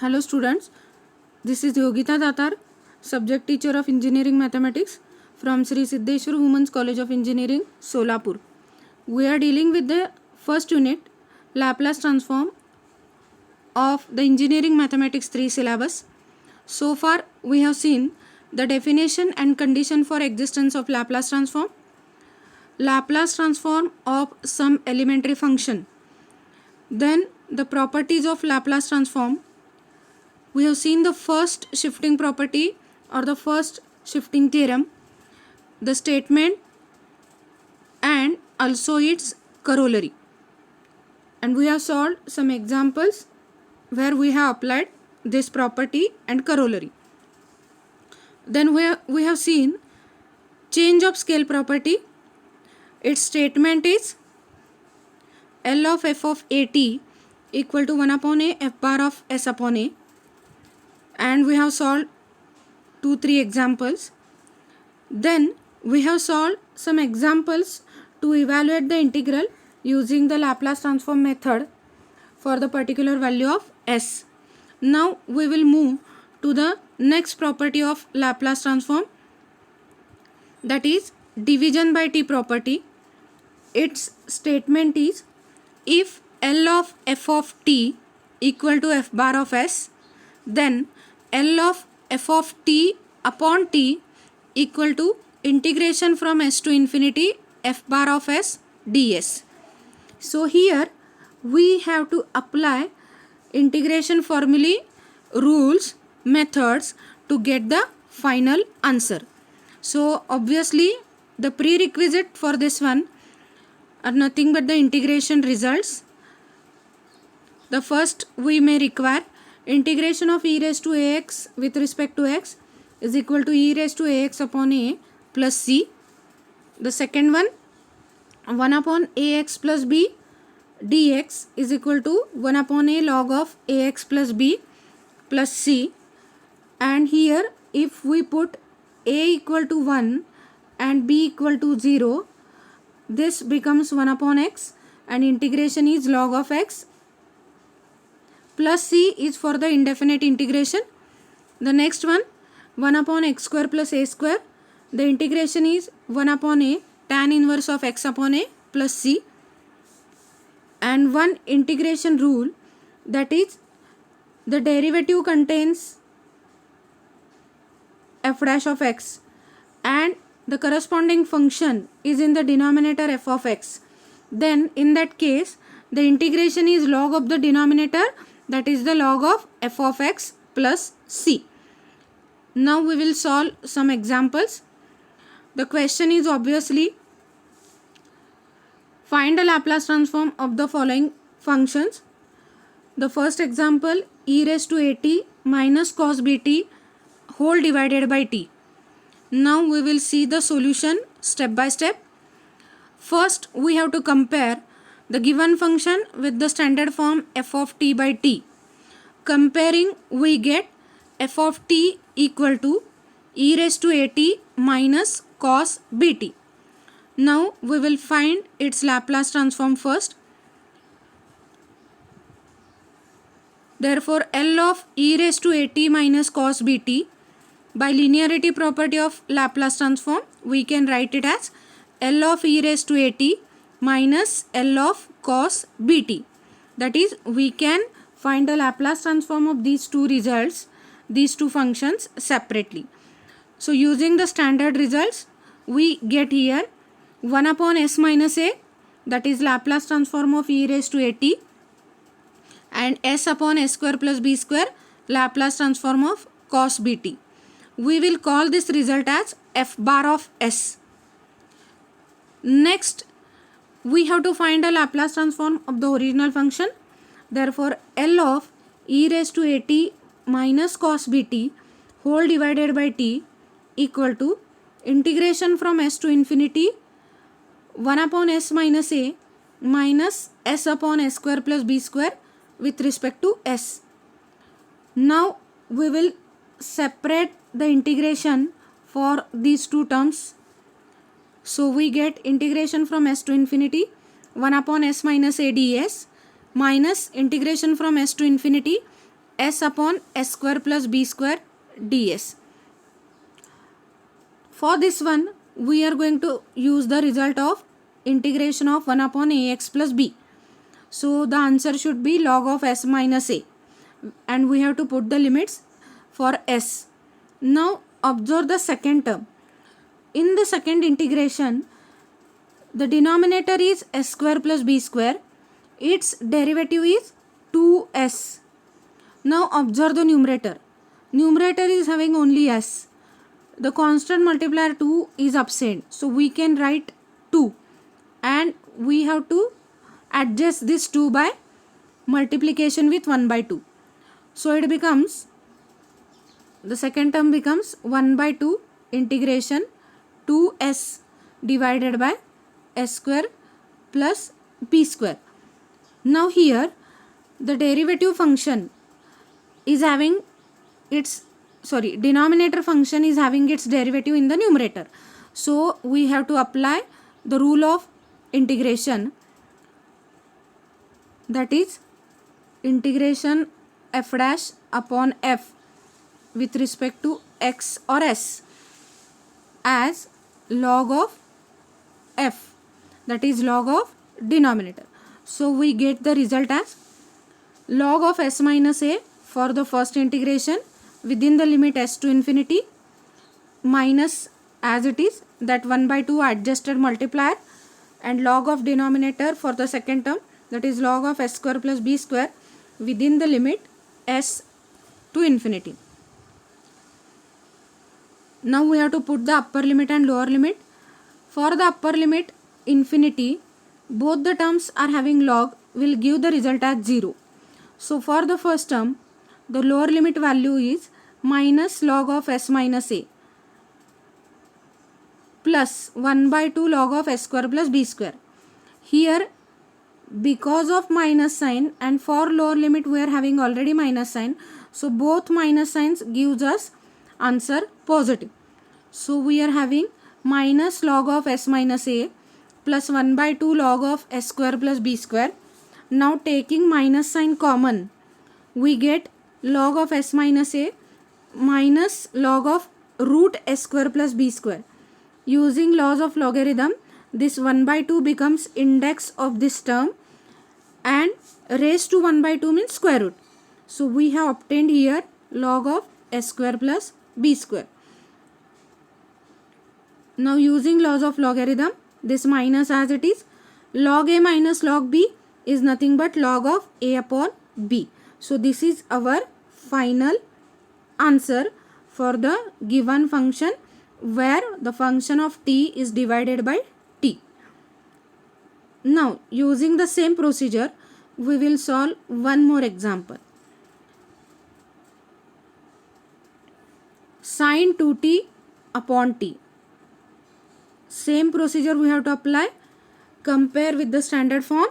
Hello students, this is Yogita Datar, subject teacher of engineering mathematics from Sri Siddheshwar Women's College of Engineering, Solapur. We are dealing with the first unit, Laplace transform of the engineering mathematics 3 syllabus. So far we have seen the definition and condition for existence of Laplace transform of some elementary function, then the properties of Laplace transform. We have seen the first shifting property or the first shifting theorem, the statement and also its corollary. And we have solved some examples where we have applied this property and corollary. Then we have seen change of scale property. Its statement is L of f of at equal to 1 upon a f bar of s upon a. And we have solved 2-3 examples. Then we have solved some examples to evaluate the integral using the Laplace transform method for the particular value of s. Now we will move to the next property of Laplace transform, that is division by t property. Its statement is if L of f of t equal to f bar of s, then L of f of t upon t equal to integration from s to infinity f bar of s ds. So here we have to apply integration formulae, rules, methods to get the final answer. So obviously the prerequisite for this one are nothing but the integration results. The first we may require integration of e raised to ax with respect to x is equal to e raised to ax upon a plus c. The second one, 1 upon ax plus b dx is equal to 1 upon a log of ax plus b plus c. And here if we put a equal to 1 and b equal to 0, this becomes 1 upon x and integration is log of x plus c is for the indefinite integration. The next one, 1 upon x square plus a square, the integration is 1 upon a tan inverse of x upon a plus c. And one integration rule, that is the derivative contains f dash of x and the corresponding function is in the denominator f of x, then in that case the integration is log of the denominator, that is the log of f of x plus c. Now we will solve some examples. The question is obviously find a Laplace transform of the following functions. The first example, e raised to at minus cos bt whole divided by t. Now we will see the solution step by step. First we have to compare the given function with the standard form f of t by t. Comparing, we get f of t equal to e raised to at minus cos bt. Now we will find its Laplace transform first. Therefore L of e raised to at minus cos bt, by linearity property of Laplace transform we can write it as L of e raised to at minus L of cos bt. That is, we can find the Laplace transform of these two results, these two functions separately. So using the standard results, we get here 1 upon s minus a, that is Laplace transform of e raised to at, and s upon s square plus b square, Laplace transform of cos bt. We will call this result as f bar of s. Next we have to find a Laplace transform of the original function. Therefore L of e raised to at minus cos bt whole divided by t equal to integration from s to infinity 1 upon s minus a minus s upon s square plus b square with respect to s. Now we will separate the integration for these two terms. So we get integration from s to infinity 1 upon s minus a ds minus integration from s to infinity s upon s square plus b square ds. For this one, we are going to use the result of integration of 1 upon ax plus b. So the answer should be log of s minus a, and we have to put the limits for s. Now observe the second term. In the second integration, the denominator is s square plus b square. Its derivative is 2s. Now observe the numerator. Numerator is having only s. The constant multiplier 2 is absent. So we can write 2. And we have to adjust this 2 by multiplication with 1 by 2. So it becomes, the second term becomes 1 by 2 integration 2s divided by s square plus b square. Now here the derivative function is having its, denominator function is having its derivative in the numerator. So we have to apply the rule of integration, that is integration f dash upon f with respect to x or s as log of f, that is log of denominator. So we get the result as log of s minus a for the first integration within the limit s to infinity minus as it is that 1 by 2 adjusted multiplier, and log of denominator for the second term, that is log of s square plus b square within the limit s to infinity. Now we have to put the upper limit and lower limit. For the upper limit infinity, both the terms are having log, will give the result as 0. So for the first term, the lower limit value is minus log of s minus a plus 1 by 2 log of s square plus b square. Here, because of minus sign, and for lower limit we are having already minus sign, so both minus signs gives us answer positive. So we are having minus log of s minus a plus 1 by 2 log of s square plus b square. Now taking minus sign common, we get log of s minus a minus log of root s square plus b square. Using laws of logarithm, this 1 by 2 becomes index of this term, and raised to 1 by 2 means square root. So we have obtained here log of s square plus b square. Now using laws of logarithm, this minus as it is, log a minus log b is nothing but log of a upon b. So this is our final answer for the given function where the function of t is divided by t. Now using the same procedure, we will solve one more example. Sin 2t upon t. Same procedure we have to apply. Compare with the standard form.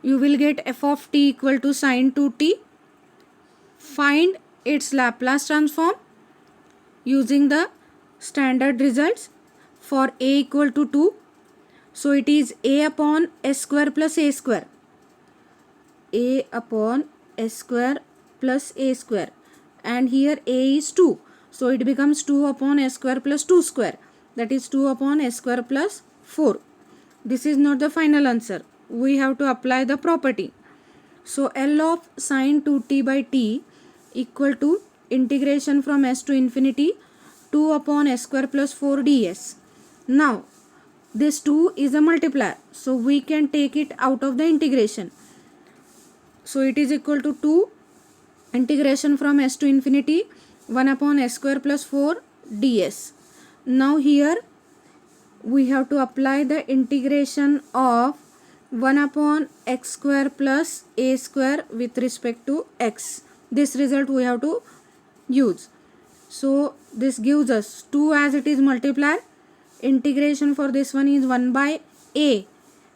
You will get f of t equal to sin 2t. Find its Laplace transform using the standard results. For a equal to 2, so it is a upon s square plus a square. A upon s square plus a square, and here a is 2, so it becomes 2 upon s square plus 2 square, that is 2 upon s square plus 4. This is not the final answer. We have to apply the property. So L of sin 2t by t equal to integration from s to infinity 2 upon s square plus 4 ds. Now this 2 is a multiplier, so we can take it out of the integration. So it is equal to 2 integration from s to infinity 1 upon s square plus 4 ds. Now here we have to apply the integration of 1 upon x square plus a square with respect to x. This result we have to use. So this gives us 2 as it is multiplier. Integration for this one is 1 by a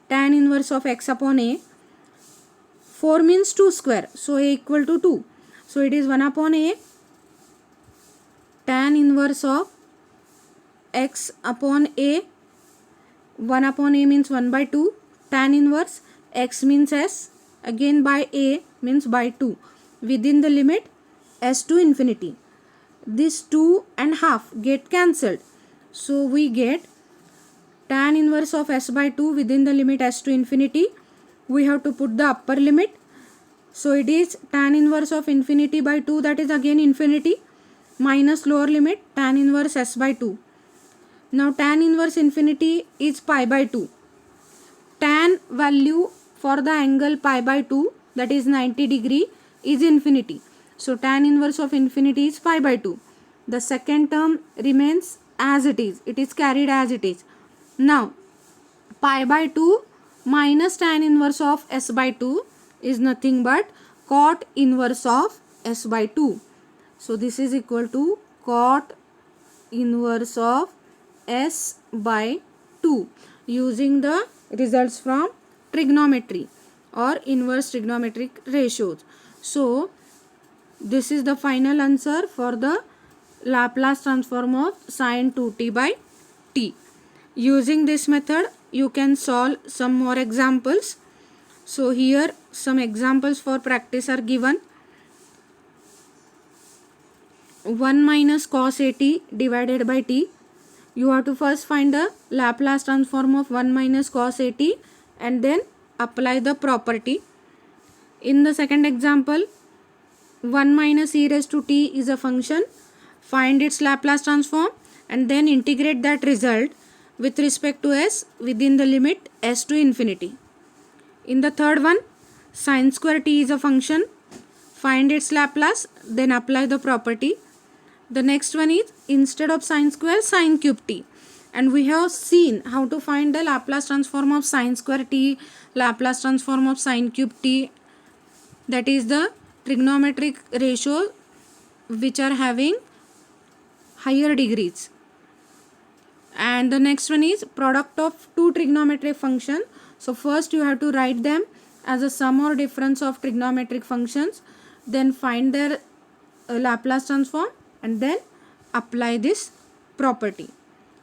tan inverse of x upon a. 4 means 2 square, so a equal to 2. So it is 1 upon a tan inverse of x upon a. 1 upon a means 1 by 2. Tan inverse x means s, again by a means by 2. within the limit s to infinity. This 2.5 get cancelled. So we get tan inverse of s by 2 within the limit s to infinity. We have to put the upper limit. So it is tan inverse of infinity by 2, that is again infinity, minus lower limit tan inverse s by 2. Now tan inverse infinity is pi by 2. Tan value for the angle pi by 2, that is 90 degree, is infinity. So tan inverse of infinity is pi by 2. The second term remains as it is carried as it is. Now pi by 2 minus tan inverse of s by 2 is nothing but cot inverse of s by 2. So this is equal to cot inverse of s by 2 using the results from trigonometry or inverse trigonometric ratios. So this is the final answer for the Laplace transform of sin 2t by t. Using this method you can solve some more examples. So here some examples for practice are given. 1 minus cos at divided by t. You have to first find the Laplace transform of 1 minus cos at and then apply the property. In the second example, 1 minus e raised to t is a function. Find its Laplace transform and then integrate that result with respect to s within the limit s to infinity. In the third one, sin square t is a function. Find its Laplace, then apply the property. The next one is instead of sin square, sin cube t. And we have seen how to find the Laplace transform of sin square t, Laplace transform of sin cube t. That is the trigonometric ratio which are having higher degrees. And the next one is product of two trigonometric function. So first you have to write them as a sum or difference of trigonometric functions, then find their Laplace transform and then apply this property.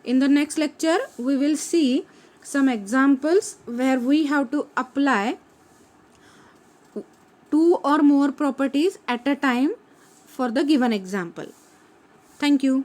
In the next lecture we will see some examples where we have to apply two or more properties at a time for the given example. Thank you.